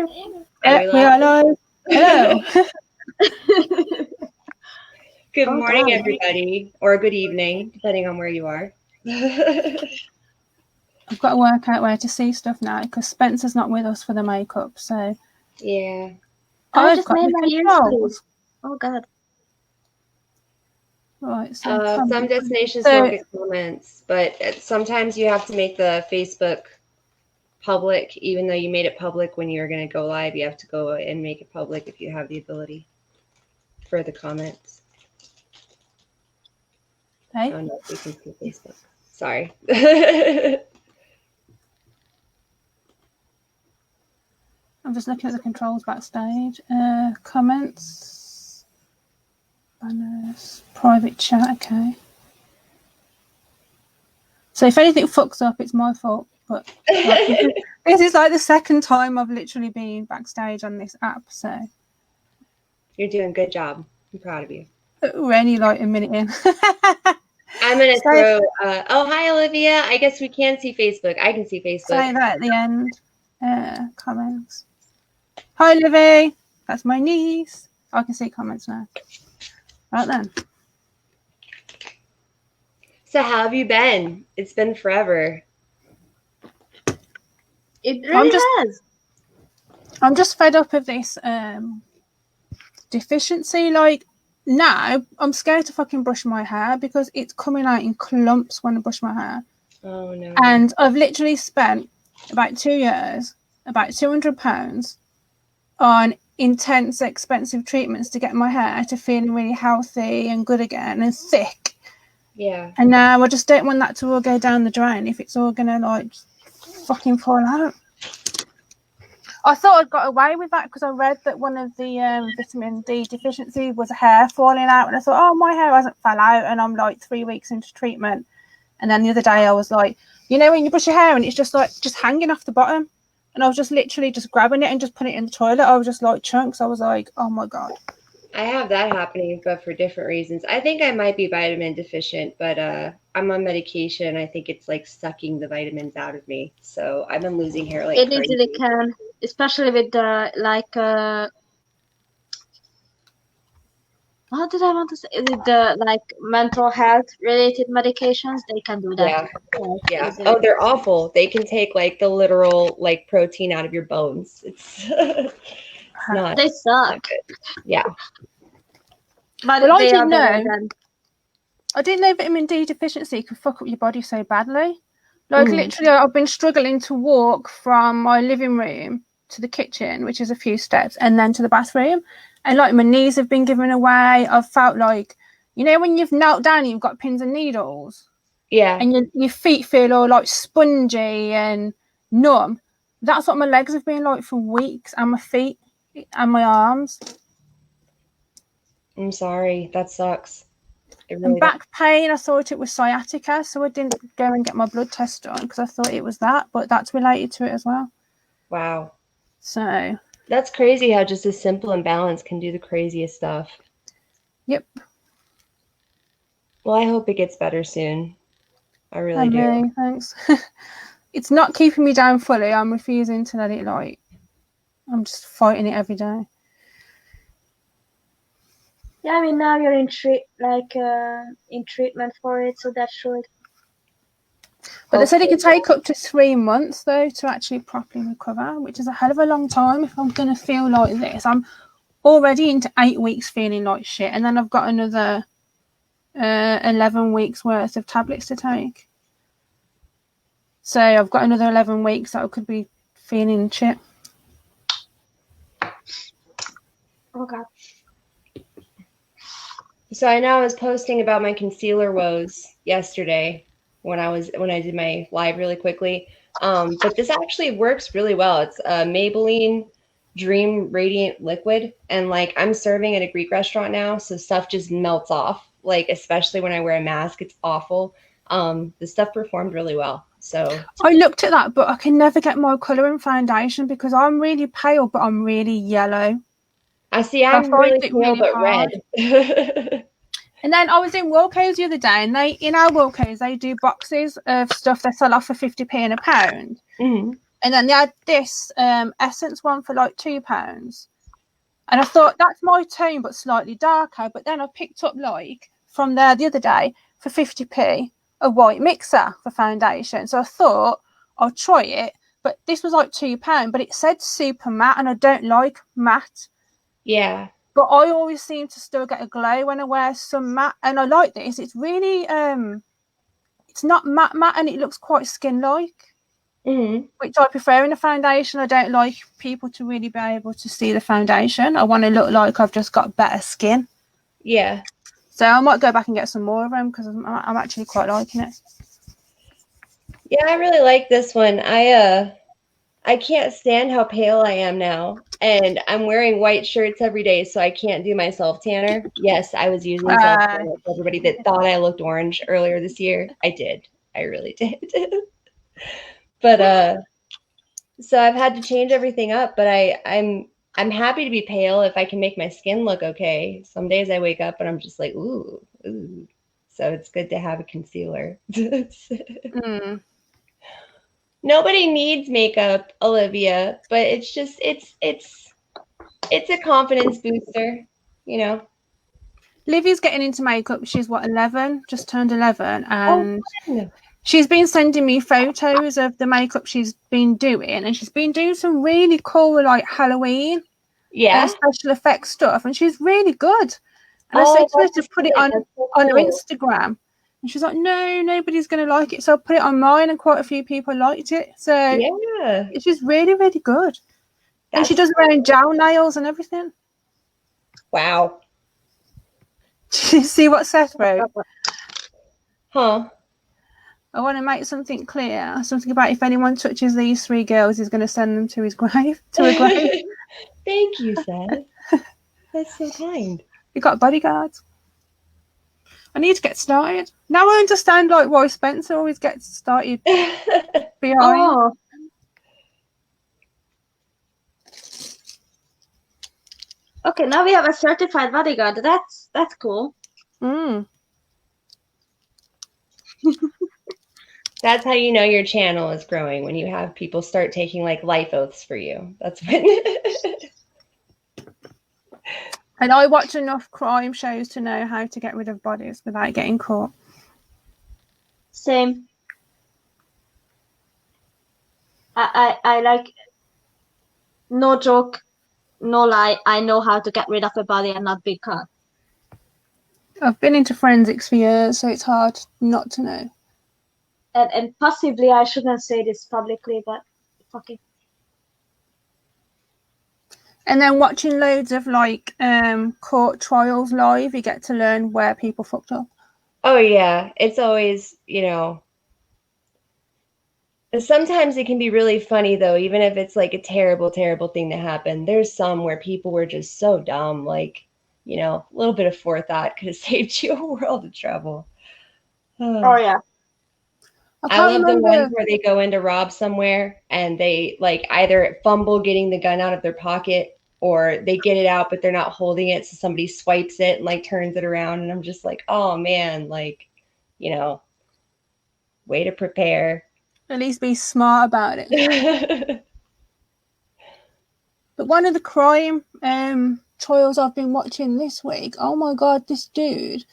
We are live. Hello. Good morning, everybody, or good evening, depending on where you are. I've got to work out where to see stuff now because Spencer's not with us for the makeup. So yeah, I've just got made the my ears controls. Oh God. Right. So some destinations won't get comments, but sometimes you have to make the Facebook public, even though you made it public when you were going to go live. You have to go and make it public if you have the ability for the comments. Hey. I don't know if you can see Facebook. Sorry. I'm just looking at the controls backstage. Comments, banners, private chat. Okay. So if anything fucks up, it's my fault. But this is like the second time I've literally been backstage on this app. So you're doing a good job. I'm proud of you. We're only like a minute in. I'm going to throw, oh, hi, Olivia. I guess we can see Facebook. I can see Facebook. Say that at the end. Comments. Hi, Livy. That's my niece. I can see comments now. Right then. So how have you been? It's been forever. It really has. I'm just fed up of this deficiency. Like, now I'm scared to fucking brush my hair because it's coming out in clumps when I brush my hair. Oh no. And I've literally spent about 2 years, about £200 on intense, expensive treatments to get my hair to feeling really healthy and good again and thick. Yeah. And now I just don't want that to all go down the drain if it's all gonna like fucking fall out. I thought I'd got away with that because I read that one of the vitamin D deficiency was hair falling out, and I thought, oh, my hair hasn't fell out, and I'm like 3 weeks into treatment. And then the other day I was like, you know, when you brush your hair and it's just like just hanging off the bottom, and I was just literally just grabbing it and just putting it in the toilet. I was just like chunks. I was like, oh my God. I have that happening, but for different reasons. I think I might be vitamin deficient, but I'm on medication. I think it's like sucking the vitamins out of me. So I've been losing hair like it crazy. easily can, especially with the what did I want to say? With the like mental health related medications, they can do that. Yeah. Easily. Oh, they're awful. They can take like the literal like protein out of your bones. It's not. They suck. Yeah. But well, I didn't know vitamin D deficiency could fuck up your body so badly. Like literally, I've been struggling to walk from my living room to the kitchen, which is a few steps, and then to the bathroom. And like my knees have been giving away. I've felt like, you know, when you've knelt down and you've got pins and needles. Yeah. And your feet feel all like spongy and numb. That's what my legs have been like for weeks, and my feet and my arms. I'm sorry. That sucks. Really and back pain, I thought it was sciatica, so I didn't go and get my blood test done because I thought it was that, but that's related to it as well. Wow. So that's crazy how just a simple imbalance can do the craziest stuff. Yep. Well, I hope it gets better soon. I really do. Thanks. It's not keeping me down fully. I'm refusing to let it like. I'm just fighting it every day. Yeah, I mean now you're in treatment for it, so that should. But they said it could take up to 3 months though to actually properly recover, which is a hell of a long time. If I'm gonna feel like this, I'm already into 8 weeks feeling like shit, and then I've got another 11 weeks worth of tablets to take. So I've got another 11 weeks that I could be feeling shit. Oh God. So I know I was posting about my concealer woes yesterday when I did my live really quickly. But this actually works really well. It's a Maybelline Dream Radiant Liquid, and like I'm serving at a Greek restaurant now, so stuff just melts off. Like especially when I wear a mask, it's awful. The stuff performed really well. So I looked at that, but I can never get my colour in foundation because I'm really pale, but I'm really yellow. I see. I'm really pale, but red. And then I was in Wilko's the other day, and in our Wilko's they do boxes of stuff they sell off for 50p and a pound. Mm-hmm. And then they had this Essence one for like £2. And I thought, that's my tone, but slightly darker. But then I picked up, like, from there the other day for 50p, a white mixer for foundation. So I thought, I'll try it. But this was like £2, but it said super matte, and I don't like matte. Yeah. But I always seem to still get a glow when I wear some matte. And I like this. It's really, it's not matte, and it looks quite skin-like. Mm-hmm. Which I prefer in a foundation. I don't like people to really be able to see the foundation. I want to look like I've just got better skin. Yeah. So I might go back and get some more of them because I'm actually quite liking it. Yeah, I really like this one. I can't stand how pale I am now. And I'm wearing white shirts every day, so I can't do my self-tanner. Yes, I was using self-tanner for everybody that thought I looked orange earlier this year. I did. I really did. But so I've had to change everything up, but I'm happy to be pale if I can make my skin look okay. Some days I wake up and I'm just like, ooh. So it's good to have a concealer. Nobody needs makeup, Olivia, but it's just it's a confidence booster, you know. Livy's getting into makeup. She's 11, just turned 11, and no. She's been sending me photos of the makeup she's been doing, and she's been doing some really cool, like, Halloween special effects stuff, and she's really good. And I said to her to put it on her Instagram, and she's like, no, nobody's going to like it. So I put it on mine, and quite a few people liked it. So she's really, really good. And she does her own gel nails and everything. Wow. Did you see what Seth wrote? Huh. I want to make something clear. Something about if anyone touches these 3 girls, he's going to send them to his grave. To a grave. Thank you, Seth. That's so kind. You got bodyguards. I need to get started. Now I understand, like, why Spencer always gets started behind. Oh. Okay, now we have a certified bodyguard. That's cool. That's how you know your channel is growing, when you have people start taking, like, life oaths for you. That's when. And I watch enough crime shows to know how to get rid of bodies without getting caught. Same. I like, no joke, no lie, I know how to get rid of a body and not be caught. I've been into forensics for years, so it's hard not to know. And possibly I shouldn't say this publicly, but fuck it. And then watching loads of, like, court trials live, you get to learn where people fucked up. Oh, yeah. It's always, you know. Sometimes it can be really funny, though, even if it's, like, a terrible, terrible thing that happened. There's some where people were just so dumb, like, you know, a little bit of forethought could have saved you a world of trouble. Oh, yeah. I love the ones where they go in to rob somewhere and they, like, either fumble getting the gun out of their pocket, or they get it out but they're not holding it, so somebody swipes it and, like, turns it around, and I'm just like, oh man, like, you know, way to prepare. At least be smart about it. But one of the crime trials I've been watching this week, oh my god, this dude,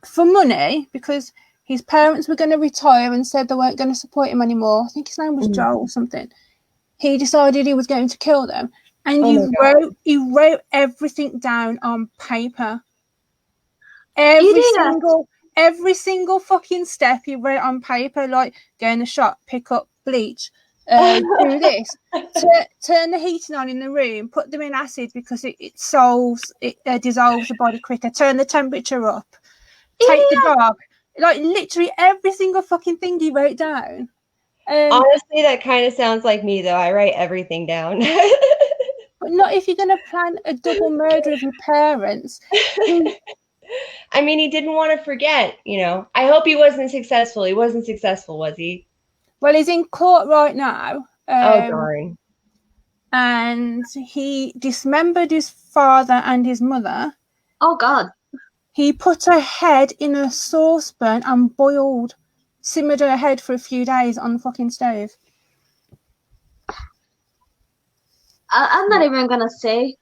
for money, because his parents were going to retire and said they weren't going to support him anymore. I think his name was Joel or something. He decided he was going to kill them. And he wrote everything down on paper. Every single fucking step he wrote on paper, like go in the shop, pick up bleach, do this, turn the heating on in the room, put them in acid because it dissolves the body quicker, turn the temperature up, take the dog. Like, literally every single fucking thing he wrote down. Honestly, that kind of sounds like me, though. I write everything down. But not if you're going to plan a double murder of your parents. I mean, he didn't want to forget, you know. I hope he wasn't successful. He wasn't successful, was he? Well, he's in court right now. Oh, darn. And he dismembered his father and his mother. Oh, God. He put her head in a saucepan and simmered her head for a few days on the fucking stove. I'm not even gonna say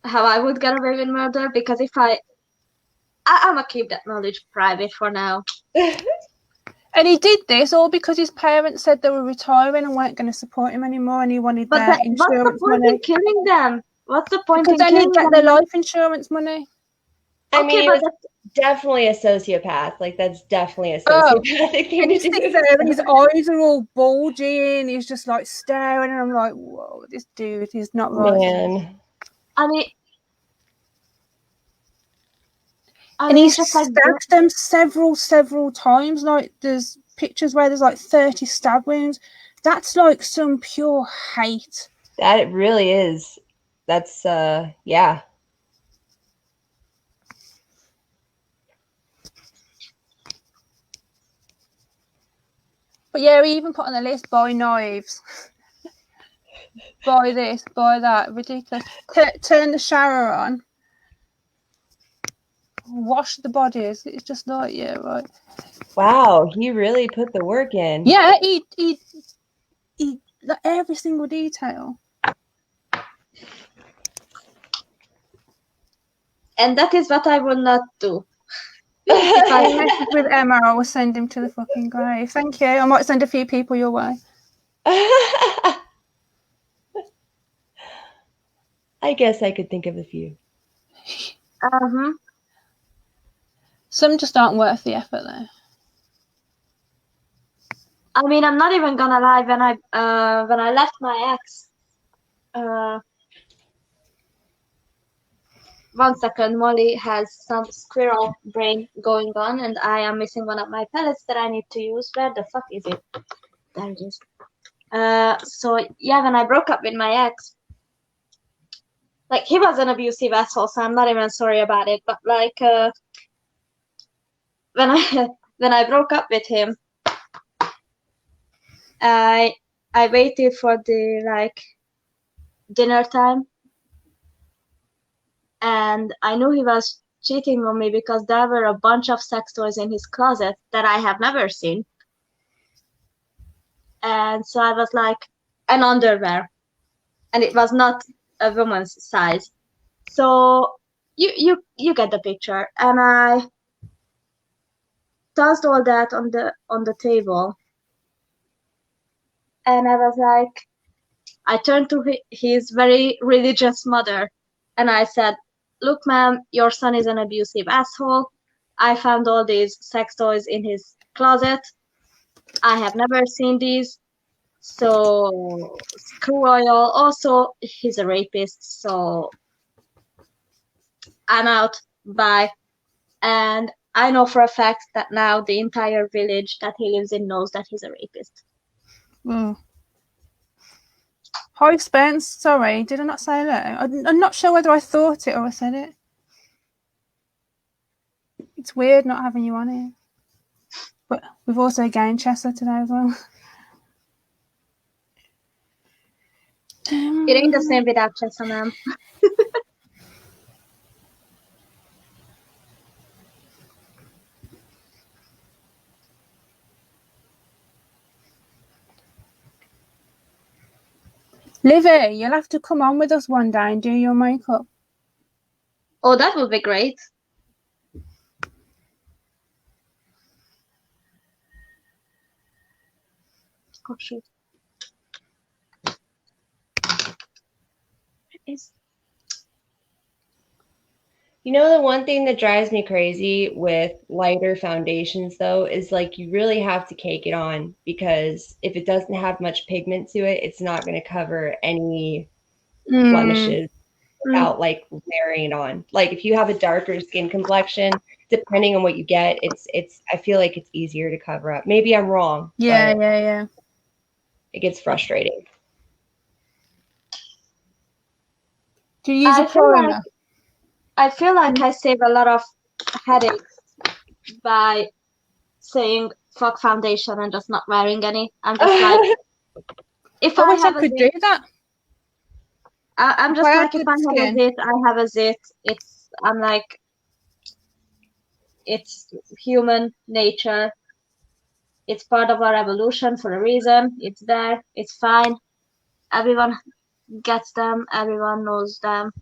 how I would get away with murder, because if I'm gonna keep that knowledge private for now. And he did this all because his parents said they were retiring and weren't going to support him anymore, and he wanted But their what's the insurance point money. in killing them? What's the point Because in then he'd killing get them? their life insurance money. I Okay, mean, he but was definitely a sociopath. Like, that's definitely a Oh, sociopathic thing And to he sits do. there and his eyes are all bulgy and he's just like staring, and I'm like, whoa, this dude is not right. Man. I mean, And he's just like stabbed them several times. Like, there's pictures where there's like 30 stab wounds. That's like some pure hate. That it really is. That's, yeah. But yeah, we even put on the list, buy knives. Buy this, buy that. Ridiculous. Turn the shower on. Wash the bodies. It's just like, yeah, right. Wow, he really put the work in. Yeah, he like, every single detail. And that is what I will not do. If I message with Emma, I will send him to the fucking grave. Thank you. I might send a few people your way. I guess I could think of a few. Some just aren't worth the effort, though. I mean, I'm not even gonna lie. When I left my ex, 1 second, Molly has some squirrel brain going on, and I am missing one of my pellets that I need to use. Where the fuck is it? There it is. So yeah, when I broke up with my ex, like, he was an abusive asshole, so I'm not even sorry about it. But like, when I broke up with him, I waited for the like dinner time, and I knew he was cheating on me because there were a bunch of sex toys in his closet that I have never seen. And so I was like, an underwear, and it was not a woman's size. So you get the picture. And I tossed all that on the table, and I was like, I turned to his very religious mother, and I said, "Look, ma'am, your son is an abusive asshole. I found all these sex toys in his closet. I have never seen these. So screw oil. Also, he's a rapist, so I'm out. Bye." And I know for a fact that now the entire village that he lives in knows that he's a rapist. Hi, Spence. Sorry, did I not say hello? I'm not sure whether I thought it or I said it. It's weird not having you on here. But we've also gained Chester today as well. It ain't the same without Chester, ma'am. Livy, you'll have to come on with us one day and do your makeup. Oh, that would be great. Oh, shoot. You know, the one thing that drives me crazy with lighter foundations, though, is like you really have to cake it on, because if it doesn't have much pigment to it, it's not going to cover any blemishes without like layering it on. Like, if you have a darker skin complexion, depending on what you get, it's I feel like it's easier to cover up. Maybe I'm wrong. Yeah. It gets frustrating. Do you use a primer? I feel like I save a lot of headaches by saying fuck foundation and just not wearing any. I'm just like, if I have a could do that. I'm just like, if I have a zit, I have a zit. I'm like, it's human nature. It's part of our evolution for a reason. It's there. It's fine. Everyone gets them. Everyone knows them.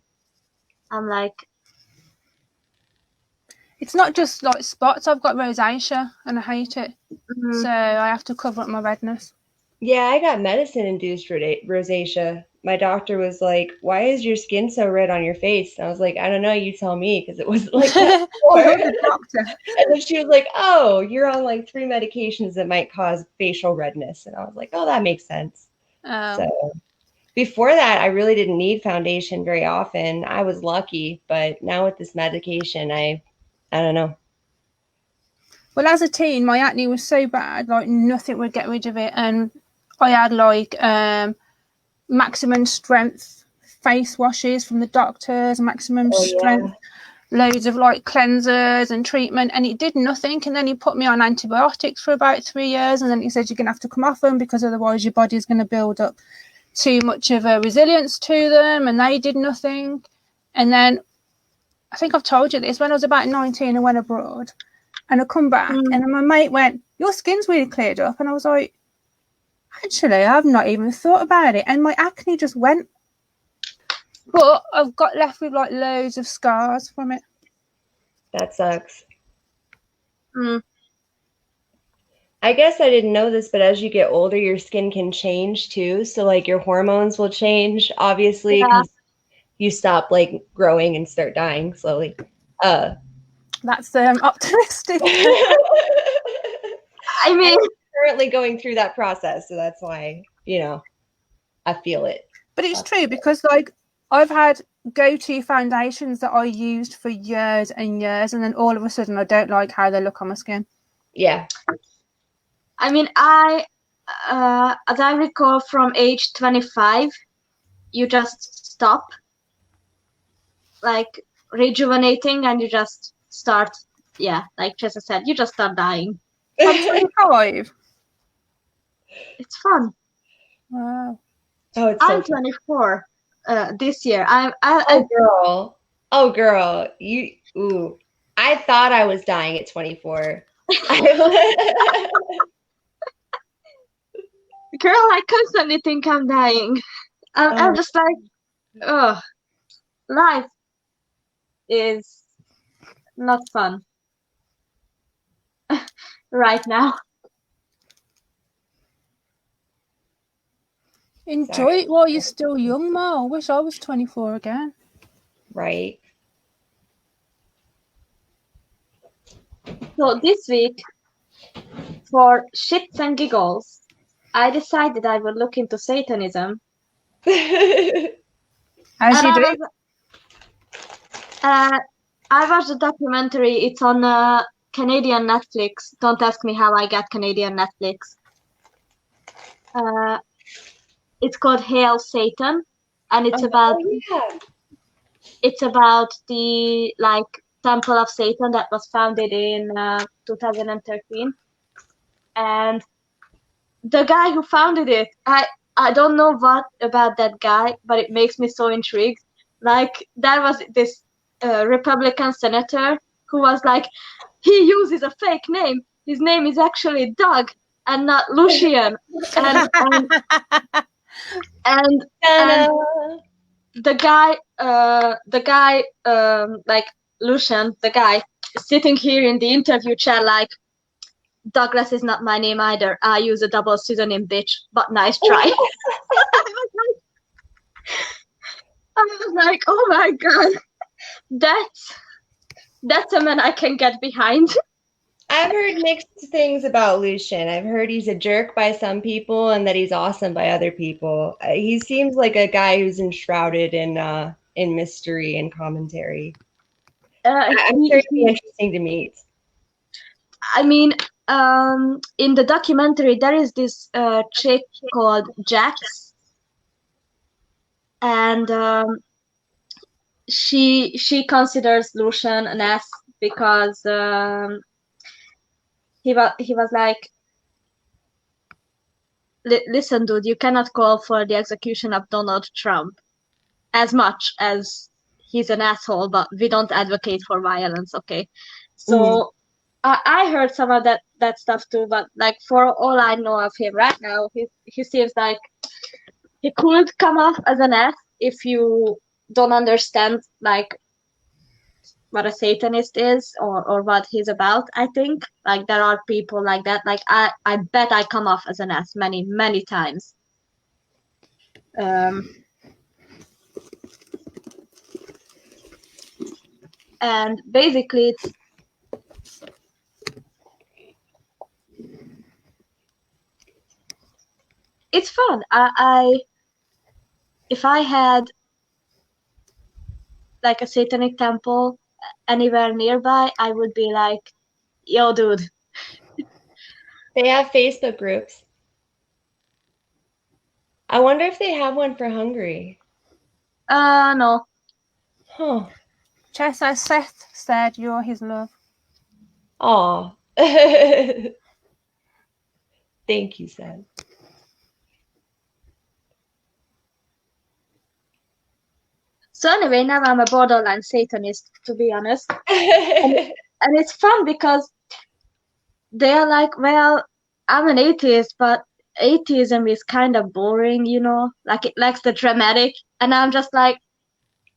I'm like, It's not just like spots. I've got rosacea and I hate it. mm, So I have to cover up my redness. Yeah, I got medicine-induced rosacea. My doctor was like, "Why is your skin so red on your face?" And I was like, "I don't know. You tell me," because it wasn't like that before. You're the doctor. And then she was like, "Oh, you're on like 3 medications that might cause facial redness." And I was like, "Oh, that makes sense." So before that, I really didn't need foundation very often. I was lucky, but now with this medication, I don't know. Well, as a teen, my acne was so bad, like nothing would get rid of it, and I had like maximum strength face washes from the doctors, maximum strength, loads of like cleansers and treatment, and it did nothing. And then he put me on antibiotics for about 3 years, and then he said you're gonna have to come off them because otherwise your body's going to build up too much of a resilience to them, and they did nothing. And then I think I've told you this, when I was about 19 I went abroad and I come back and then my mate went, your skin's really cleared up, and I was like, actually I've not even thought about it, and my acne just went, but I've got left with like loads of scars from it. That sucks. I guess I didn't know this, but as you get older, your skin can change too. So like your hormones will change, obviously, because you stop like growing and start dying slowly. That's optimistic. I mean, I'm currently going through that process, so that's why, I feel it. But it's true, because like I've had go-to foundations that I used for years and years, and then all of a sudden I don't like how they look on my skin. Yeah. I mean, as I recall, from age 25, you just stop, like, rejuvenating, and you just start, like Tressa said, you just start dying. I'm 25. It's fun. Wow. Oh, it's I'm 24 this year. Oh, girl. I thought I was dying at 24. Girl, I constantly think I'm dying. I'm just like, oh, life is not fun right now. Enjoy it while you're still young, Ma. I wish I was 24 again. Right. So this week, for shits and giggles, I decided I would look into Satanism. As you do. I watched a documentary. It's on Canadian Netflix. Don't ask me how I get Canadian Netflix. It's called Hail Satan, and it's about the Temple of Satan that was founded in 2013. And the guy who founded it, I don't know what about that guy, but it makes me so intrigued. Like, there was this Republican senator who was like, he uses a fake name. His name is actually Doug and not Lucian. And the guy, like Lucian, the guy sitting here in the interview chair, like, Douglas is not my name either. I use a double pseudonym, bitch, but nice try. I was like, oh my god, that's a man I can get behind. I've heard mixed things about Lucian. I've heard he's a jerk by some people and that he's awesome by other people. He seems like a guy who's enshrouded in mystery and commentary. I'm sure it'd be interesting to meet. I mean, in the documentary, there is this chick called Jax, and she considers Lucian an ass because he was like, listen, dude, you cannot call for the execution of Donald Trump as much as he's an asshole, but we don't advocate for violence, okay? So I heard some of that stuff too, but like, for all I know of him right now, he seems like he could come off as an ass if you don't understand like what a Satanist is or what he's about. I think like there are people like that. Like I bet I come off as an ass many times. And basically it's fun. I if I had like a satanic temple anywhere nearby, I would be like, yo, dude. They have Facebook groups. I wonder if they have one for Hungary. No. Huh. Chessa Seth said you're his love. Aw. Thank you, Seth. So anyway, now I'm a borderline Satanist, to be honest. And it's fun because they're like, well, I'm an atheist, but atheism is kind of boring, you know? Like it lacks the dramatic. And I'm just like,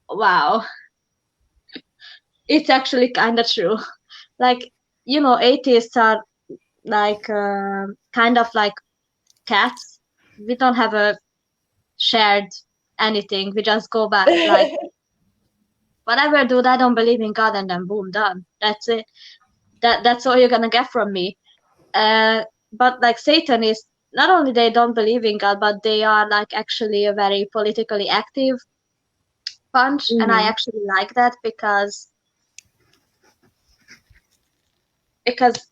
wow. It's actually kind of true. Like, you know, atheists are like kind of like cats. We don't have a shared anything. We just go back like, whatever, dude, I don't believe in God, and then boom, done. That's it. That's all you're gonna get from me. But like Satanists, not only they don't believe in God, but they are like actually a very politically active bunch, and I actually like that because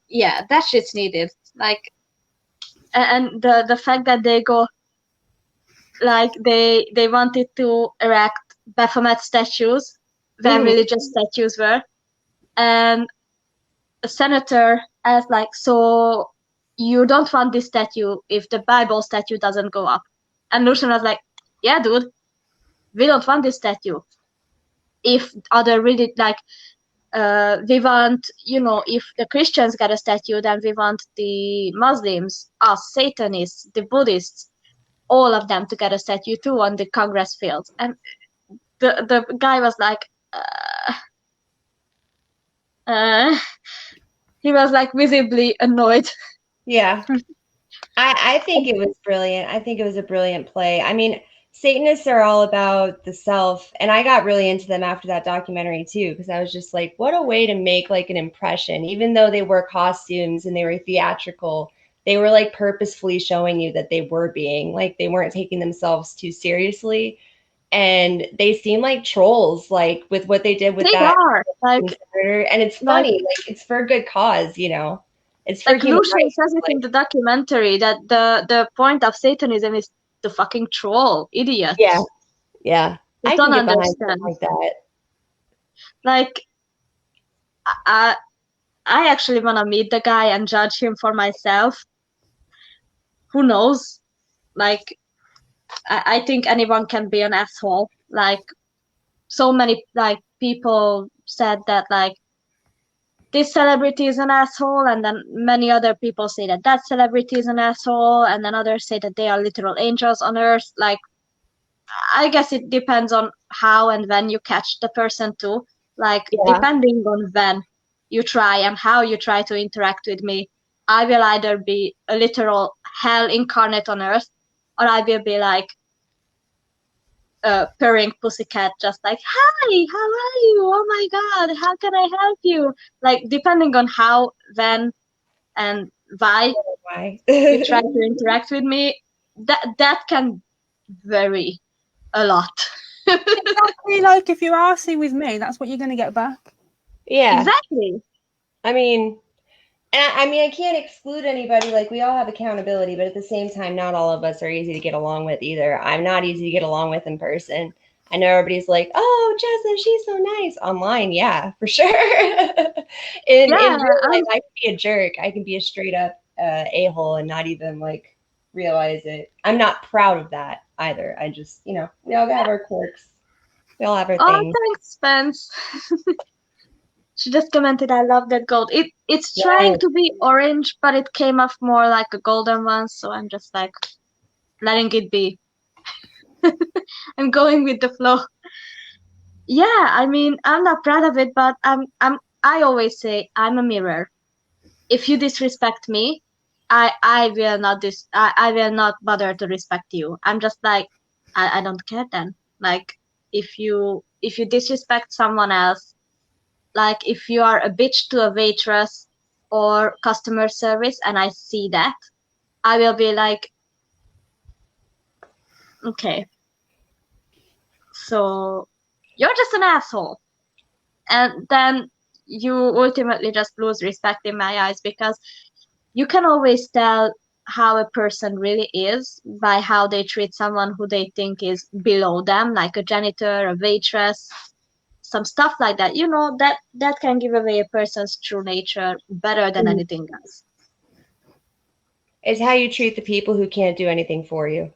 yeah, that shit's needed. Like, and the fact that they go like they wanted to erect Baphomet statues where religious statues were, and a senator asked like, so you don't want this statue if the Bible statue doesn't go up? And Lucian was like, yeah, dude, we don't want this statue. If other really like we want, you know, if the Christians get a statue, then we want the Muslims, us, Satanists, the Buddhists, all of them to get a statue too on the Congress field. And the guy was like, he was like visibly annoyed. Yeah. I think it was brilliant. I think it was a brilliant play. I mean, Satanists are all about the self, and I got really into them after that documentary too, because I was just like, what a way to make like an impression. Even though they wore costumes and they were theatrical, they were like purposefully showing you that they were being like, they weren't taking themselves too seriously. And they seem like trolls, like with what they did with that like, murder. And it's funny, like it's for a good cause, you know. It's for like Lucian says it in the documentary that the point of Satanism is to fucking troll idiots. Yeah, yeah. I don't understand like that. Like, I actually want to meet the guy and judge him for myself. Who knows? Like, I think anyone can be an asshole. Like, so many like people said that like this celebrity is an asshole, and then many other people say that that celebrity is an asshole, and then others say that they are literal angels on earth. Like, I guess it depends on how and when you catch the person too. Like, depending on when you try and how you try to interact with me, I will either be a literal hell incarnate on earth, or I will be like a purring pussycat, just like, hi, how are you? Oh my god, how can I help you? Like, depending on how, when, and why you try to interact with me, that can vary a lot. Exactly, like if you're arsey with me, that's what you're going to get back. Yeah. Exactly. I mean, I can't exclude anybody. Like, we all have accountability, but at the same time, not all of us are easy to get along with either. I'm not easy to get along with in person. I know everybody's like, oh, Jessa, she's so nice. Online, yeah, for sure. in real life, I can be a jerk. I can be a straight up a-hole and not even, like, realize it. I'm not proud of that either. I just, you know, we all have our quirks. We all have our things. Thanks, Spence. She just commented, I love that gold. It's trying to be orange, but it came off more like a golden one, so I'm just like letting it be. I'm going with the flow. Yeah, I mean, I'm not proud of it, but I always say I'm a mirror. If you disrespect me, I will not I will not bother to respect you. I'm just like, I don't care then. Like, if you disrespect someone else, like if you are a bitch to a waitress or customer service and I see that, I will be like, okay, so you're just an asshole. And then you ultimately just lose respect in my eyes, because you can always tell how a person really is by how they treat someone who they think is below them, like a janitor, a waitress, some stuff like that. You know, that can give away a person's true nature better than anything else. It's how you treat the people who can't do anything for you.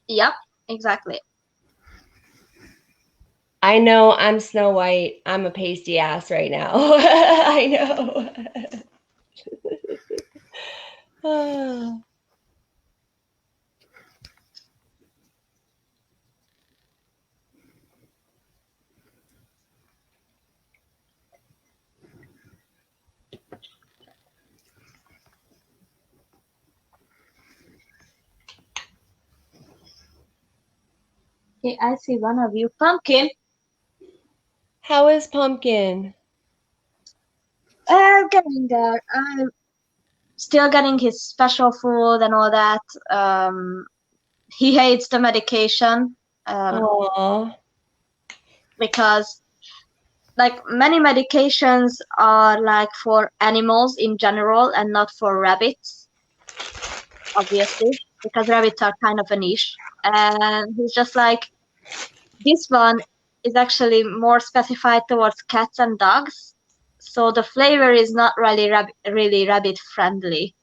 Yep, exactly. I know I'm Snow White. I'm a pasty ass right now. I know. Oh. Okay, I see one of you. Pumpkin. How is Pumpkin? Getting there. I'm still getting his special food and all that. He hates the medication. Aww. Because like many medications are like for animals in general and not for rabbits, obviously, because rabbits are kind of a niche. And he's just like, this one is actually more specified towards cats and dogs, so the flavor is not really rabbit friendly.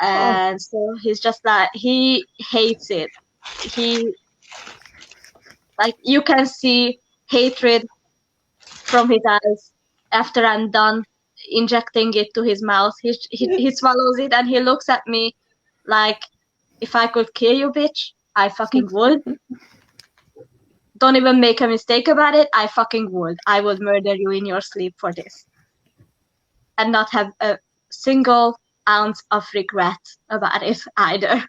And so he's just like, he hates it. He, like, you can see hatred from his eyes after I'm done injecting it to his mouth. He swallows it and he looks at me like, if I could kill you, bitch, I fucking would. Don't even make a mistake about it. I fucking would. I would murder you in your sleep for this. And not have a single ounce of regret about it either.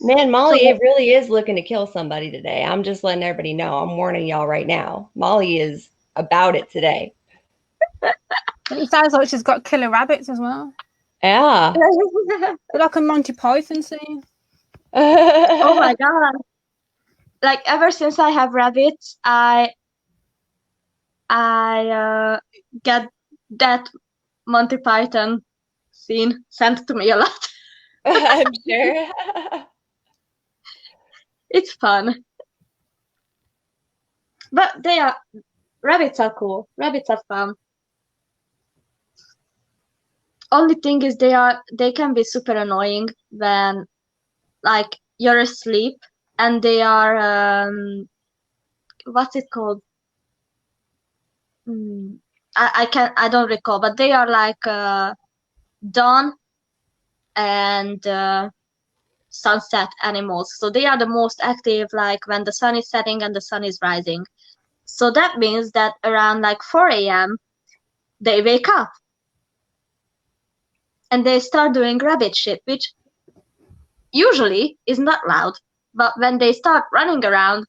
Man, Molly, So- it really is looking to kill somebody today. I'm just letting everybody know. I'm warning y'all right now. Molly is about it today. It sounds like she's got killer rabbits as well. Yeah. Like a Monty Python scene. Oh my god. Like, ever since I have rabbits, I get that Monty Python scene sent to me a lot. I'm sure. It's fun. But rabbits are cool. Rabbits are fun. Only thing is they can be super annoying when, like, you're asleep and they are what's it called? I don't recall, but they are like dawn and sunset animals. So they are the most active, like when the sun is setting and the sun is rising. So that means that around like 4 a.m. they wake up and they start doing rabbit shit, which usually is not loud. But when they start running around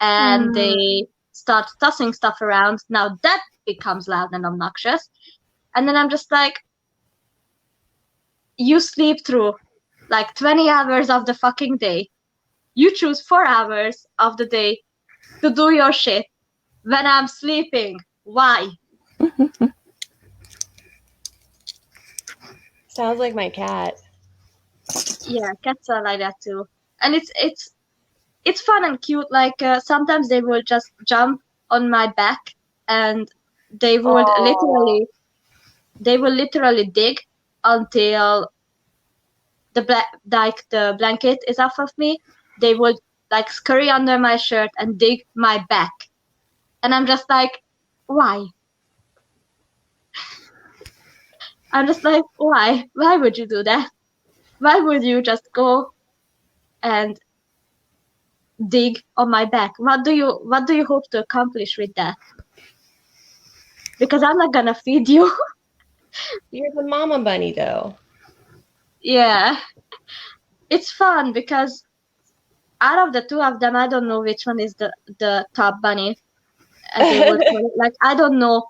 and they start tossing stuff around, now that becomes loud and obnoxious. And then I'm just like, you sleep through like 20 hours of the fucking day. You choose 4 hours of the day to do your shit when I'm sleeping. Why? Sounds like my cat. Yeah, cats are like that too. And it's fun and cute. Like sometimes they will just jump on my back and they would literally dig until the blanket is off of me. They would like scurry under my shirt and dig my back. And I'm just like, why? I'm just like, why? Why would you do that? Why would you just go and dig on my back. What do you hope to accomplish with that? Because I'm not gonna feed you. You're the mama bunny, though. Yeah. It's fun because out of the two of them, I don't know which one is the top bunny, as they would call it. Like, I don't know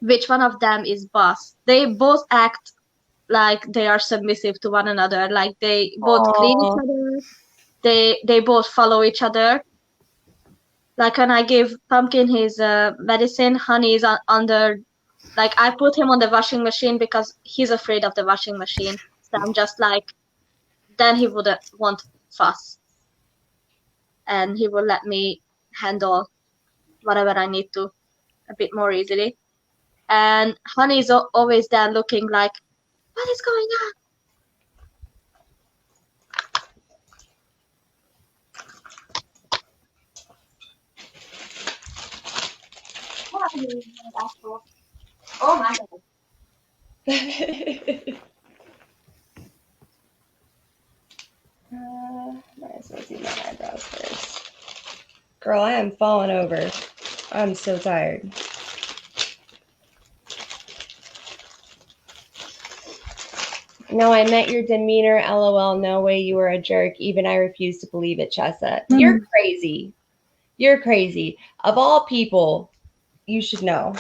which one of them is boss. They both act like they are submissive to one another. Like, they both clean each Aw. other. They both follow each other. Like, when I give Pumpkin his medicine, Honey is under. Like, I put him on the washing machine because he's afraid of the washing machine. So I'm just like, then he wouldn't want fuss. And he will let me handle whatever I need to a bit more easily. And Honey is always there looking like, what is going on? Oh my god. Might as well do my eyebrows first. Girl, I am falling over. I'm so tired. No, I meant your demeanor. LOL. No way you were a jerk. Even I refuse to believe it, Chessa. You're crazy. You're crazy. Of all people, you should know.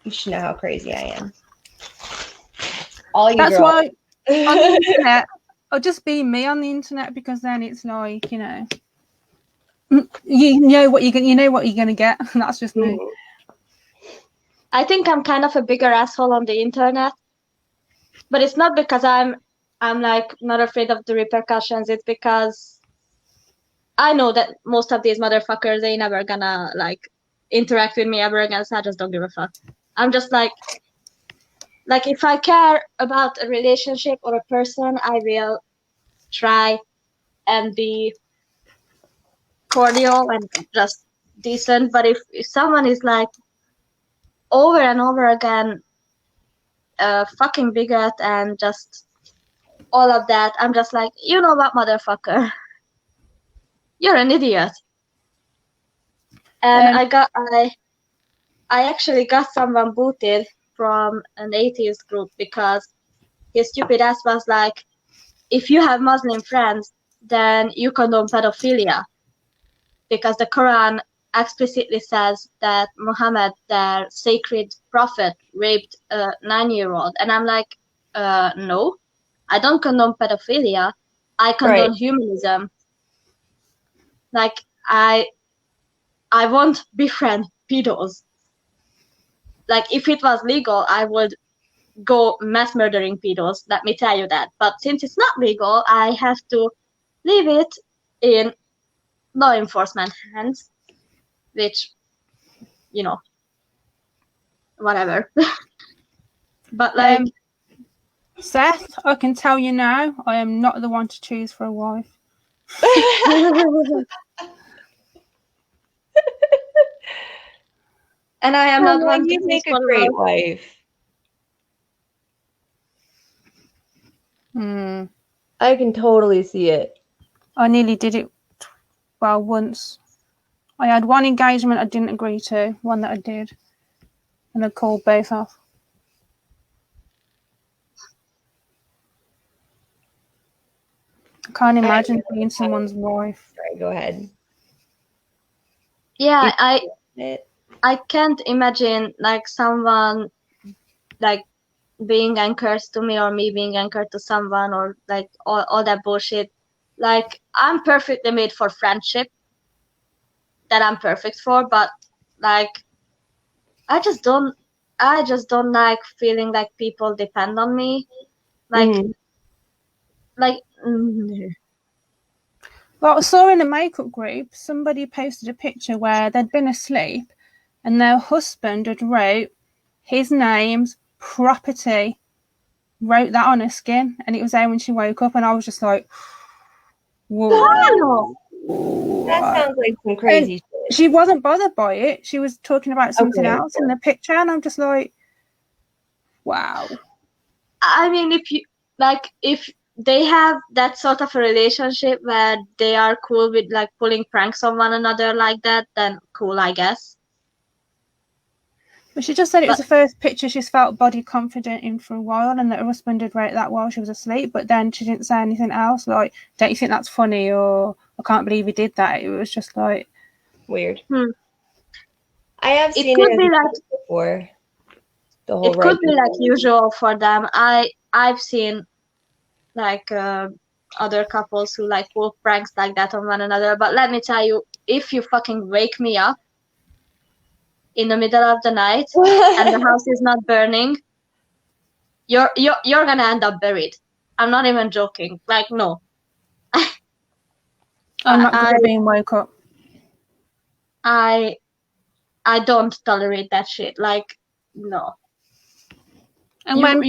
You should know how crazy I am. All you That's girls. why on the internet, I'll just be me on the internet, because then it's like, you know what you're gonna get. That's just me. I think I'm kind of a bigger asshole on the internet, but it's not because I'm like not afraid of the repercussions. It's because I know that most of these motherfuckers, they never gonna like interact with me ever again. So I just don't give a fuck. I'm just like if I care about a relationship or a person, I will try and be cordial and just decent. But if someone is like over and over again a fucking bigot and just all of that, I'm just like, you know what, motherfucker, you're an idiot. And I actually got someone booted from an atheist group because his stupid ass was like, if you have Muslim friends, then you condone pedophilia, because the Quran explicitly says that Muhammad, their sacred prophet, raped a 9-year-old. And I'm like, no, I don't condone pedophilia. I condone humanism. Like, I won't befriend pedos. Like, if it was legal, I would go mass murdering pedos, let me tell you that. But since it's not legal, I have to leave it in law enforcement hands, which, you know, whatever. But like, Seth, I can tell you now, I am not the one to choose for a wife. and I am not one to You choose make a for great love. wife. I can totally see it. I nearly did it, well, once. I had one engagement I didn't agree to, one that I did, and I called both off. I can't imagine being someone's wife. Sorry, go ahead. Yeah, I can't imagine like someone like being anchored to me, or me being anchored to someone, or like all that bullshit. Like, I'm perfectly made for friendship, that I'm perfect for, but like, I just don't like feeling like people depend on me. Like, Well, I saw in a makeup group, somebody posted a picture where they'd been asleep and their husband had wrote his name's property, wrote that on her skin, and it was there when she woke up, and I was just like, whoa. That sounds like some crazy shit. She wasn't bothered by it. She was talking about something else in the picture, and I'm just like, wow. I mean, if they have that sort of a relationship where they are cool with like pulling pranks on one another like that, then cool, I guess. But she just said it was But the first picture she's felt body confident in for a while, and that her husband did rate that while she was asleep. But then she didn't say anything else. Like, don't you think that's funny? Or I can't believe he did that. It was just like Weird. I have it seen could it be like before. The whole it could be right. like usual for them. I've seen like other couples who like pull pranks like that on one another. But let me tell you, if you fucking wake me up in the middle of the night and the house is not burning, you're gonna end up buried. I'm not even joking. Like, no. I'm not good at being woke up. I don't tolerate that shit. Like, no. And when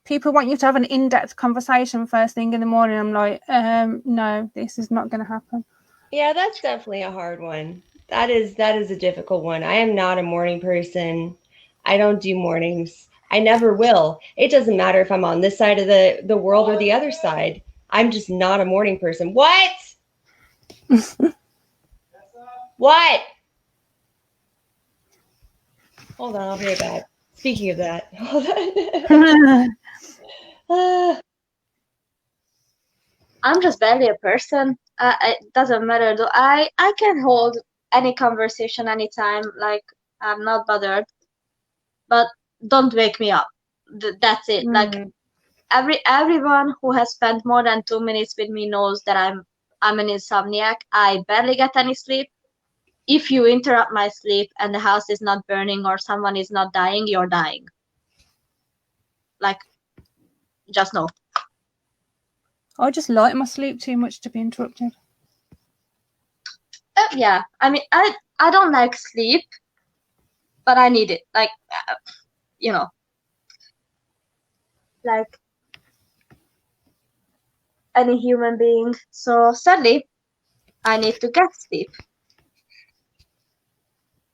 people want you to have an in-depth conversation first thing in the morning, I'm like, no, this is not going to happen. Yeah, that's definitely a hard one. That is a difficult one. I am not a morning person. I don't do mornings. I never will. It doesn't matter if I'm on this side of the world or the other side. I'm just not a morning person. What? What? Hold on, I'll be right back. Speaking of that, hold on. I'm just barely a person. It doesn't matter though. I can hold any conversation anytime. Like, I'm not bothered. But don't wake me up. That's it. Like, everyone who has spent more than 2 minutes with me knows that I'm an insomniac. I barely get any sleep. If you interrupt my sleep and the house is not burning or someone is not dying, you're dying. Like, just know. I just like my sleep too much to be interrupted. Yeah, I mean, I don't like sleep, but I need it. Like, you know, like any human being. So sadly, I need to get sleep.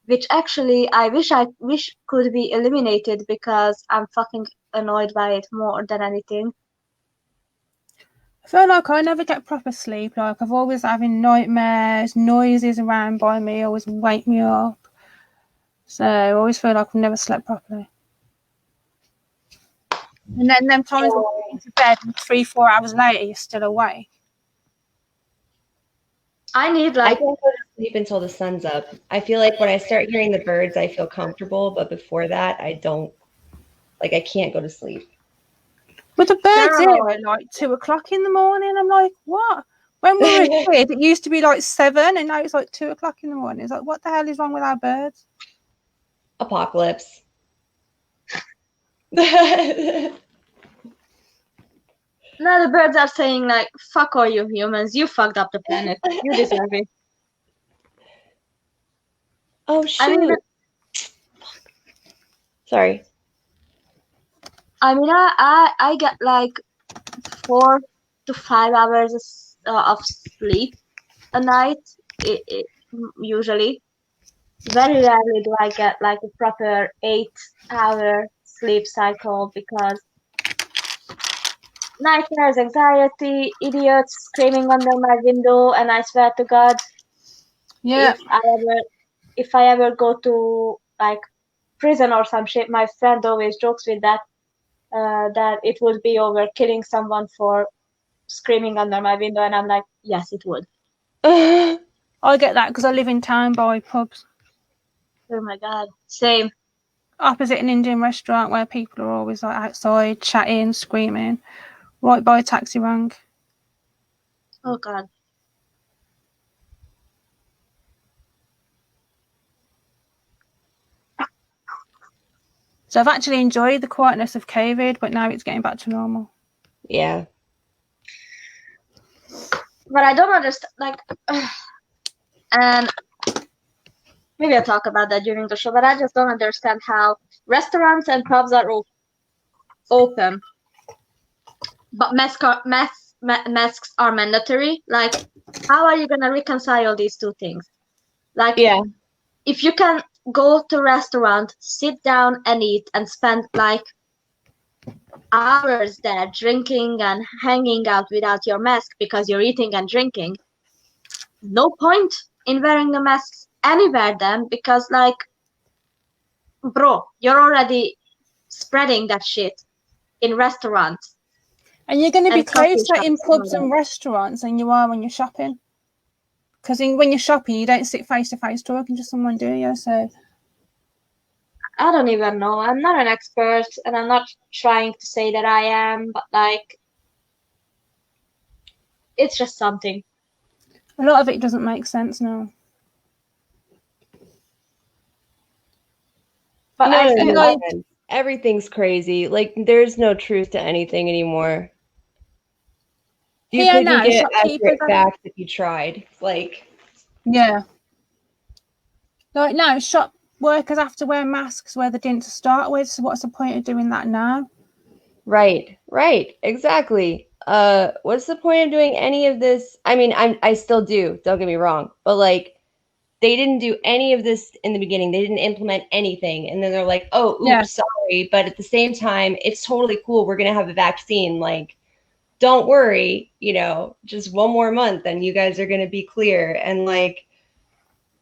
Which actually I wish could be eliminated because I'm fucking annoyed by it more than anything. I feel like I never get proper sleep. Like, I've always having nightmares, noises around by me always wake me up. So I always feel like I've never slept properly. And then them times when you go to bed and 3-4 hours later you're still awake. I need I like can't go to sleep until the sun's up. I feel like when I start hearing the birds, I feel comfortable, but before that, I don't. Like, I can't go to sleep. But the birds here at like 2 o'clock in the morning. I'm like, what? When we were a kid, it used to be like 7, and now it's like 2 o'clock in the morning. It's like, what the hell is wrong with our birds? Apocalypse. now the birds are saying like, fuck all you humans, you fucked up the planet. You deserve it. Oh shoot. I mean, sorry. I mean, I get like 4 to 5 hours of sleep a night, usually. Very rarely do I get like a proper 8-hour sleep cycle because nightmares, anxiety, idiots screaming under my window, and I swear to God, Yeah. if I ever go to like prison or some shit, my friend always jokes with that it would be over killing someone for screaming under my window, and I'm like, yes, it would. I get that because I live in town by pubs. Oh my God, same. Opposite an Indian restaurant where people are always like outside chatting, screaming, right by a taxi rank. Oh God. So I've actually enjoyed the quietness of COVID, but now it's getting back to normal. Yeah. But I don't understand, like, and maybe I'll talk about that during the show, but I just don't understand how restaurants and pubs are open, but masks are mandatory. Like, how are you going to reconcile these two things? Like, yeah. If you can go to a restaurant, sit down and eat and spend like hours there drinking and hanging out without your mask because you're eating and drinking, no point in wearing the masks anywhere then, because like, bro, you're already spreading that shit in restaurants. And you're going to be And coffee closer in shops pubs and all and restaurants than you are when you're shopping. Because when you're shopping, you don't sit face to face talking to someone, do you? So I don't even know. I'm not an expert, and I'm not trying to say that I am, but like, it's just something. a lot of it doesn't make sense now. But None I of feel it like makes sense. Everything's crazy. Like there's no truth to anything anymore. You Here couldn't now, get shopkeepers accurate facts if you tried. Like, yeah. Like now, shop workers have to wear masks where they didn't to start with. So what's the point of doing that now? right, exactly. What's the point of doing any of this? I mean, I still do, don't get me wrong, but like they didn't do any of this in the beginning. They didn't implement anything. And then they're like, oh, oops, Yeah. sorry. But at the same time, it's totally cool. We're gonna have a vaccine. Like, don't worry, just one more month and you guys are gonna be clear. And like,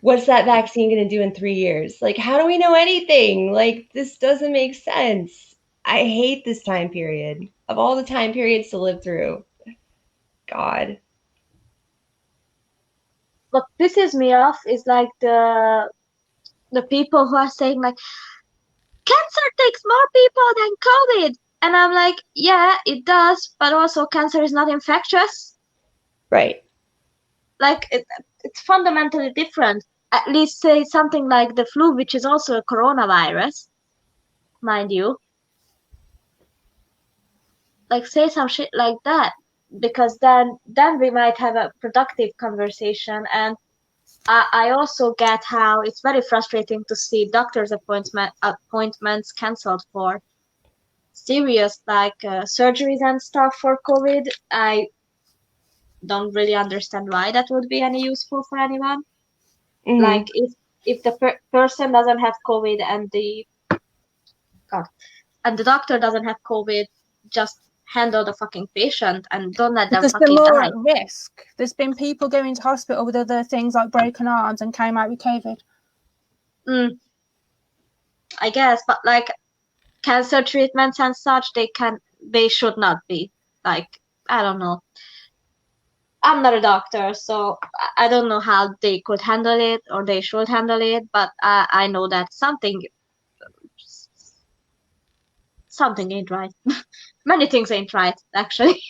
what's that vaccine going to do in 3 years? Like, how do we know anything? Like, this doesn't make sense. I hate this time period. Of all the time periods to live through. God. what pisses me off is like the people who are saying like, cancer takes more people than COVID. And I'm like, yeah, it does, but also cancer is not infectious. Right. Like, it's fundamentally different. At least say something like the flu, which is also a coronavirus, mind you. Like, say some shit like that, because then we might have a productive conversation. And I also get how it's very frustrating to see doctor's appointments cancelled for serious like surgeries and stuff for COVID. I don't really understand why that would be any useful for anyone. Mm-hmm. Like, if the person doesn't have COVID and the doctor doesn't have COVID, just handle the fucking patient and don't let them There's fucking been more die. at risk. There's been people going to hospital with other things like broken arms and came out with COVID. I guess, but like cancer treatments and such, they should not be. Like, I don't know. I'm not a doctor, so I don't know how they could handle it or they should handle it, but I know that something ain't right. Many things ain't right, actually.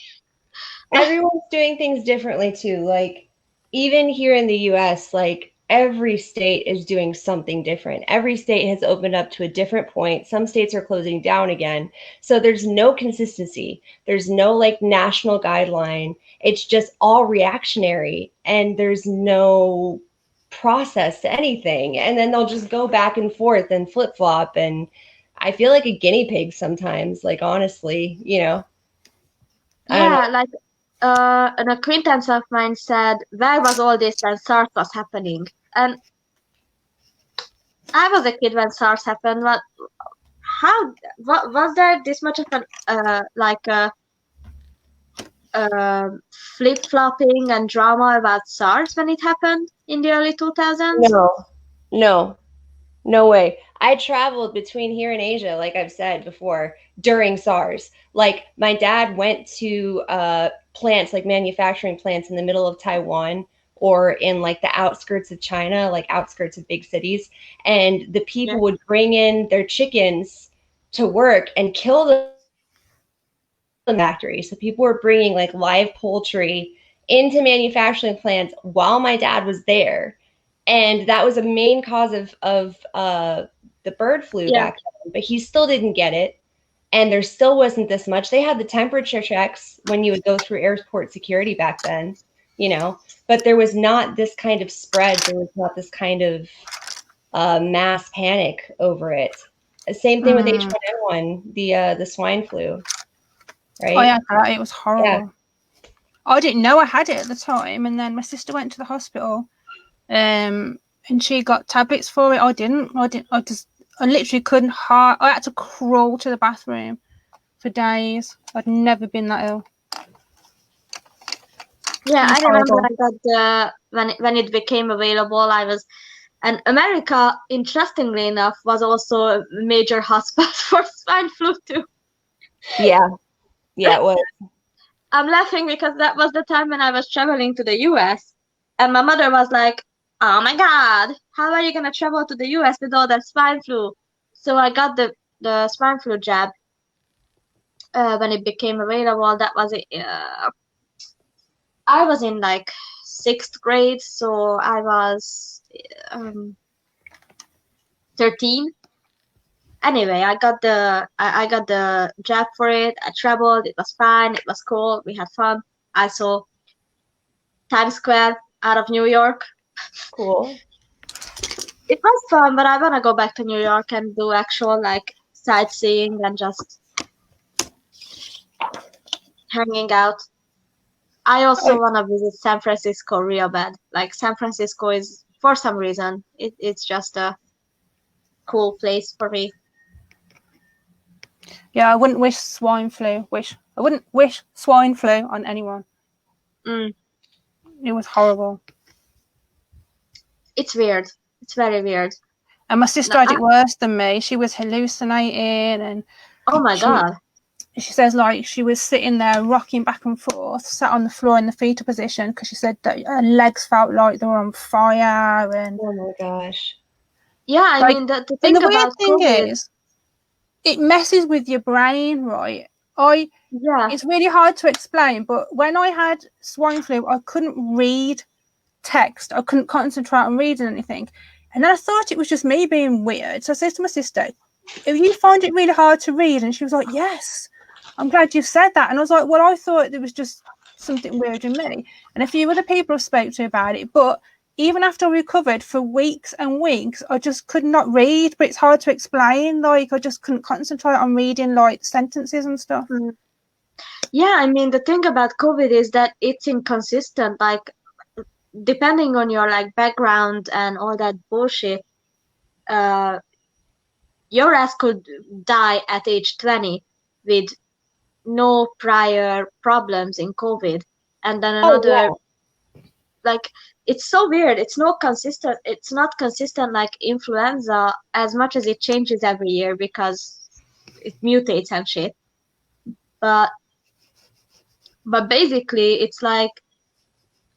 Everyone's doing things differently too. Like, even here in the US, like every state is doing something different. Every state has opened up to a different point. Some states are closing down again. So there's no consistency. There's no like national guideline. It's just all reactionary and there's no process to anything. And then they'll just go back and forth and flip flop. And I feel like a guinea pig sometimes, like honestly, I don't know. Yeah, like an acquaintance of mine said, where was all this when SARS was happening? And I was a kid when SARS happened, but what was there this much of an flip-flopping and drama about SARS when it happened in the early 2000s? No way. I traveled between here and Asia, like I've said before, during SARS. Like my dad went to plants, like manufacturing plants in the middle of Taiwan or in like the outskirts of China, like outskirts of big cities. And the people would bring in their chickens to work and kill them in the factory. So people were bringing like live poultry into manufacturing plants while my dad was there. And that was a main cause of the bird flu back then, but he still didn't get it. And there still wasn't this much. They had the temperature checks when you would go through airport security back then, but there was not this kind of spread. There was not this kind of mass panic over it. Same thing with H1N1, the swine flu, right? Oh yeah, it was horrible. Yeah. I didn't know I had it at the time, and then my sister went to the hospital, and she got tablets for it. I didn't. I literally couldn't. I had to crawl to the bathroom for days. I'd never been that ill. Yeah, It was I remember horrible. I got when it became available, I was, and America, interestingly enough, was also a major hotspot for swine flu too. Yeah, it was. I'm laughing because that was the time when I was traveling to the US, and my mother was like, "Oh my God, how are you gonna travel to the US with all that swine flu?" So I got the swine flu jab when it became available. That was I was in like 6th grade, so I was 13. Anyway, I got the jab for it. I traveled. It was fine. It was cool. We had fun. I saw Times Square out of New York. Cool. It was fun, but I wanna go back to New York and do actual like sightseeing and just hanging out. I also wanna visit San Francisco real bad. Like San Francisco is, for some reason, it's just a cool place for me. Yeah, I wouldn't wish swine flu. I wouldn't wish swine flu on anyone. Mm, It was horrible. it's weird. It's very weird. And my sister had it worse than me. She was hallucinating, and Oh my God. she says like she was sitting there rocking back and forth, sat on the floor in the fetal position because she said that her legs felt like they were on fire. And Oh my gosh. Yeah, I like, mean the and thing the weird about thing COVID. is, it messes with your brain, right? Yeah. It's really hard to explain, but when I had swine flu, I couldn't read text. I couldn't concentrate on reading anything. And then I thought it was just me being weird. So I said to my sister, if you find it really hard to read, and she was like, yes, I'm glad you've said that. And I was like, well, I thought it was just something weird in me. And a few other people have spoke to about it, but even after I recovered for weeks and weeks, I just could not read. But it's hard to explain. Like, I just couldn't concentrate on reading like sentences and stuff. Yeah, I mean the thing about COVID is that it's inconsistent. Like depending on your like background and all that bullshit, your ass could die at age 20 with no prior problems in COVID, and then another like it's so weird. It's not consistent like influenza as much as it changes every year because it mutates and shit. But basically it's like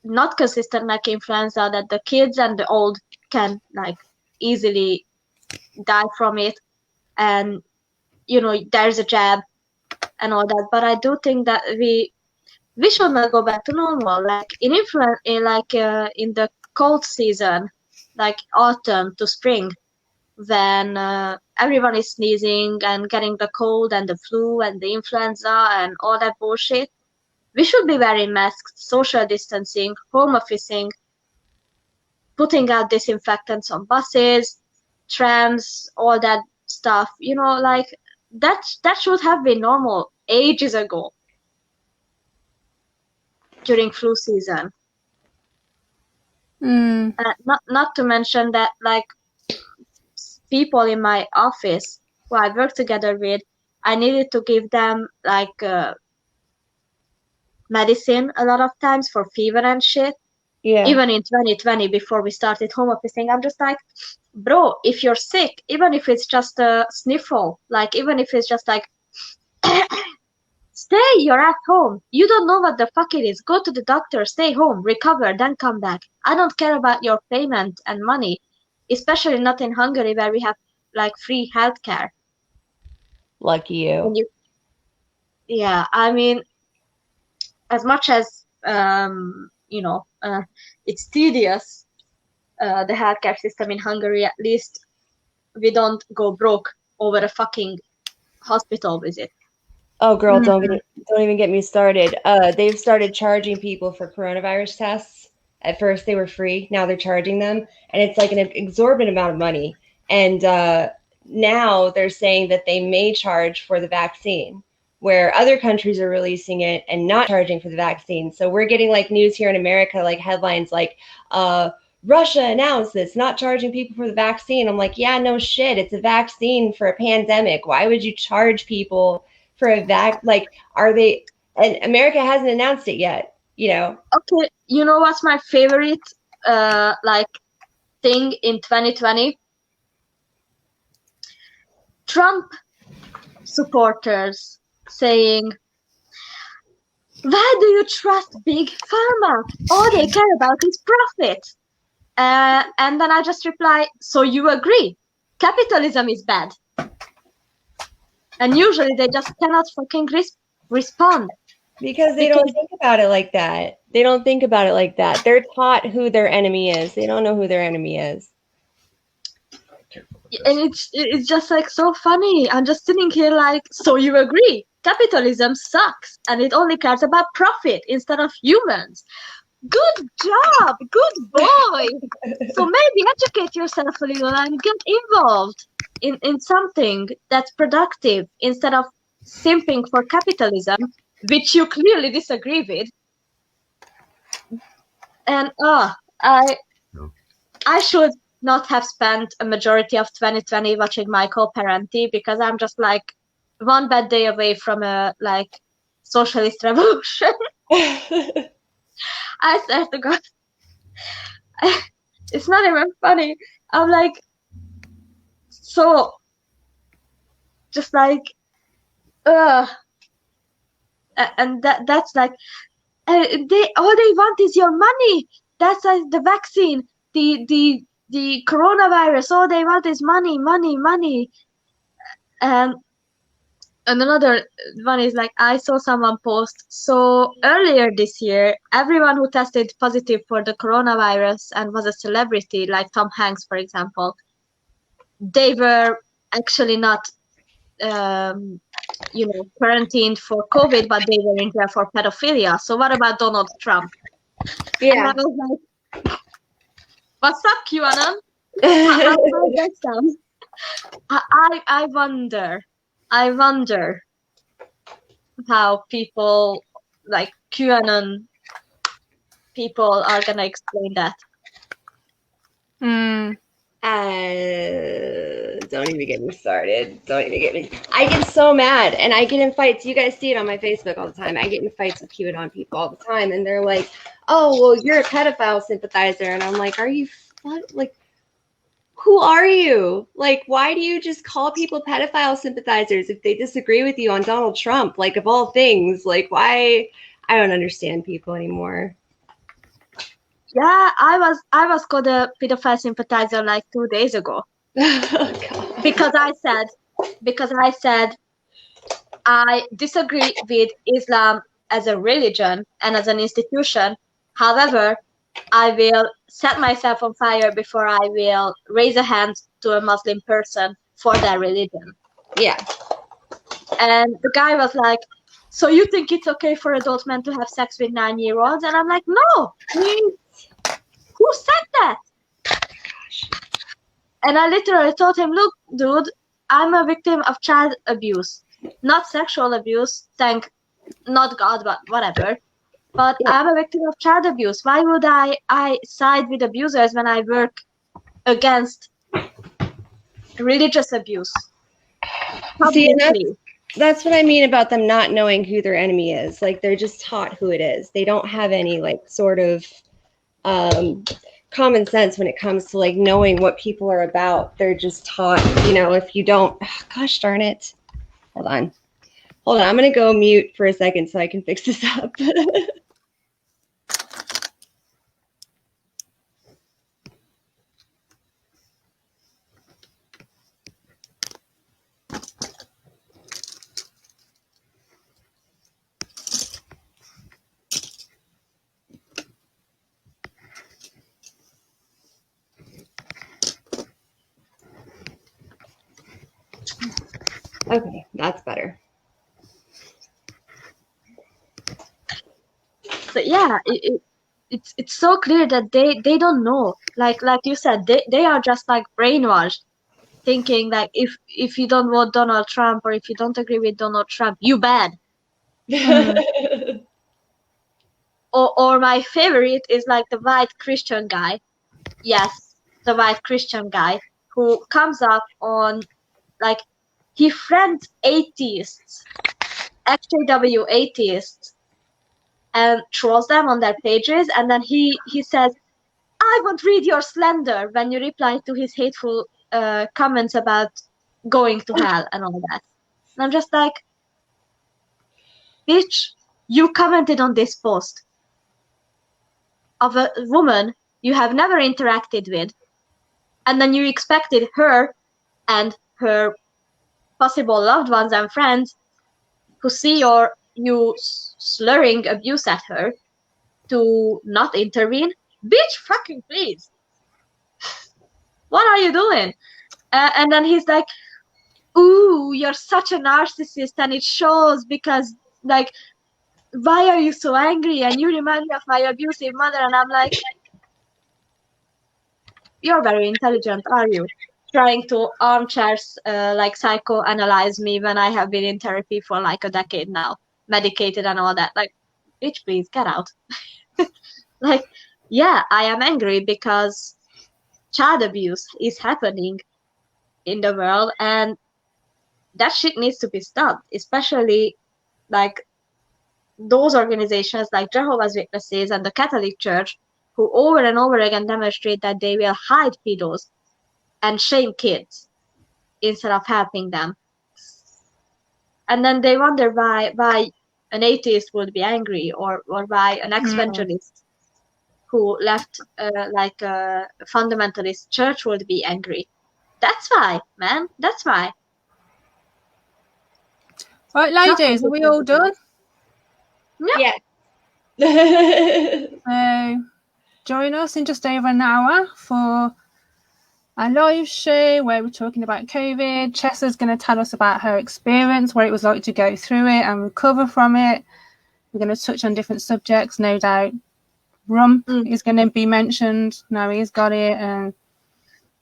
not consistent like influenza that the kids and the old can like easily die from it, and there's a jab and all that. But I do think that we should not go back to normal. Like in in the cold season, like autumn to spring, when everyone is sneezing and getting the cold and the flu and the influenza and all that bullshit, we should be wearing masks, social distancing, home officing, putting out disinfectants on buses, trams, all that stuff. Like that should have been normal ages ago during flu season. Not to mention that like people in my office who I work together with, I needed to give them like medicine a lot of times for fever and shit. Yeah. Even in 2020, before we started home officing, I'm just like, bro, if you're sick, even if it's just a sniffle, like even if it's just like stay, you're at home. You don't know what the fuck it is. Go to the doctor, stay home, recover, then come back. I don't care about your payment and money, especially not in Hungary where we have like free healthcare. Lucky you. Yeah, I mean, as much as it's tedious, the healthcare system in Hungary, at least we don't go broke over a fucking hospital visit. Oh, girl, don't even get me started. They've started charging people for coronavirus tests. At first, they were free. Now they're charging them, and it's like an exorbitant amount of money. And now they're saying that they may charge for the vaccine, where other countries are releasing it and not charging for the vaccine. So we're getting like news here in America, like headlines like, Russia announced this, not charging people for the vaccine. I'm like, yeah, no shit. It's a vaccine for a pandemic. Why would you charge people for a like, are they, and America hasn't announced it yet, you know? Okay, you know what's my favorite like thing in 2020? Trump supporters saying, why do you trust big pharma? All they care about is profit. And then I just reply, so you agree? Capitalism is bad. And usually they just cannot fucking respond. Because they don't think about it like that. They don't think about it like that. They're taught who their enemy is. They don't know who their enemy is. And it's just like so funny. I'm just sitting here like, so you agree? Capitalism sucks and it only cares about profit instead of humans. Good job, good boy. So maybe educate yourself a little and get involved in something that's productive instead of simping for capitalism, which you clearly disagree with. And I should not have spent a majority of 2020 watching Michael Parenti because I'm just like one bad day away from a like socialist revolution. I swear to God, it's not even funny. I'm like, so just like, and that's like, they all they want is your money. That's like the vaccine, the coronavirus. All they want is money, money, money. And another one is like, I saw someone post, so earlier this year, everyone who tested positive for the coronavirus and was a celebrity, like Tom Hanks, for example, they were actually not, quarantined for COVID, but they were in there for pedophilia. So what about Donald Trump? Yeah. And I was like, what's up, QAnon? I wonder how people like QAnon people are gonna explain that. Don't even get me started. Don't even get me. I get so mad, and I get in fights. You guys see it on my Facebook all the time. I get in fights with QAnon people all the time, and they're like, "Oh, well, you're a pedophile sympathizer," and I'm like, "Are you like?" Who are you? Like, why do you just call people pedophile sympathizers if they disagree with you on Donald Trump? Like, of all things, like, why? I don't understand people anymore. Yeah, I was called a pedophile sympathizer like 2 days ago. Oh, because I said I disagree with Islam as a religion and as an institution. However, I will set myself on fire before I will raise a hand to a Muslim person for their religion. Yeah. And the guy was like, so you think it's okay for adult men to have sex with 9-year-olds? And I'm like, no. Who said that? Gosh. And I literally told him, look, dude, I'm a victim of child abuse. Not sexual abuse, not God, but whatever. But yeah. I'm a victim of child abuse. Why would I side with abusers when I work against religious abuse? See, that's what I mean about them not knowing who their enemy is. Like, they're just taught who it is. They don't have any, like, sort of common sense when it comes to, like, knowing what people are about. They're just taught, if you don't, gosh darn it. Hold on. I'm going to go mute for a second so I can fix this up. Okay, that's better. So yeah, it's so clear that they don't know. Like you said, they are just like brainwashed, thinking like if you don't vote Donald Trump or if you don't agree with Donald Trump, you bad. Or my favorite is like the white Christian guy. Yes, the white Christian guy who comes up on like he friends atheists XJW atheists and trolls them on their pages, and then he says, I won't read your slander when you reply to his hateful comments about going to hell and all that. And I'm just like, bitch, you commented on this post of a woman you have never interacted with, and then you expected her and her possible loved ones and friends who see you slurring abuse at her to not intervene. Bitch, fucking please. What are you doing? And then he's like, ooh, you're such a narcissist, and it shows because, like, why are you so angry? And you remind me of my abusive mother. And I'm like, you're very intelligent, are you? Trying to armchairs, like, psychoanalyze me when I have been in therapy for like a decade now, medicated and all that. Like, bitch, please get out. Like, yeah, I am angry because child abuse is happening in the world, and that shit needs to be stopped, especially like those organizations like Jehovah's Witnesses and the Catholic Church, who over and over again demonstrate that they will hide pedos and shame kids instead of helping them. And then they wonder why an atheist would be angry, or why an ex-evangelist who left like a fundamentalist church would be angry. That's why, man. That's why. Right, ladies, are we all done? Yeah. So join us in just over an hour for our live show where we're talking about COVID. Chessa's going to tell us about her experience, what it was like to go through it and recover from it. We're going to touch on different subjects, no doubt. Rump is going to be mentioned. Now he's got it, and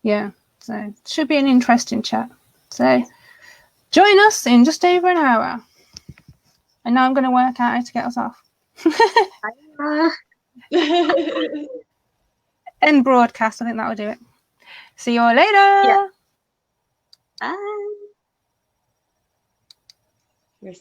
yeah, so it should be an interesting chat. So join us in just over an hour. And now I'm going to work out how to get us off. End broadcast. I think that will do it. See you all later. Yeah. Bye.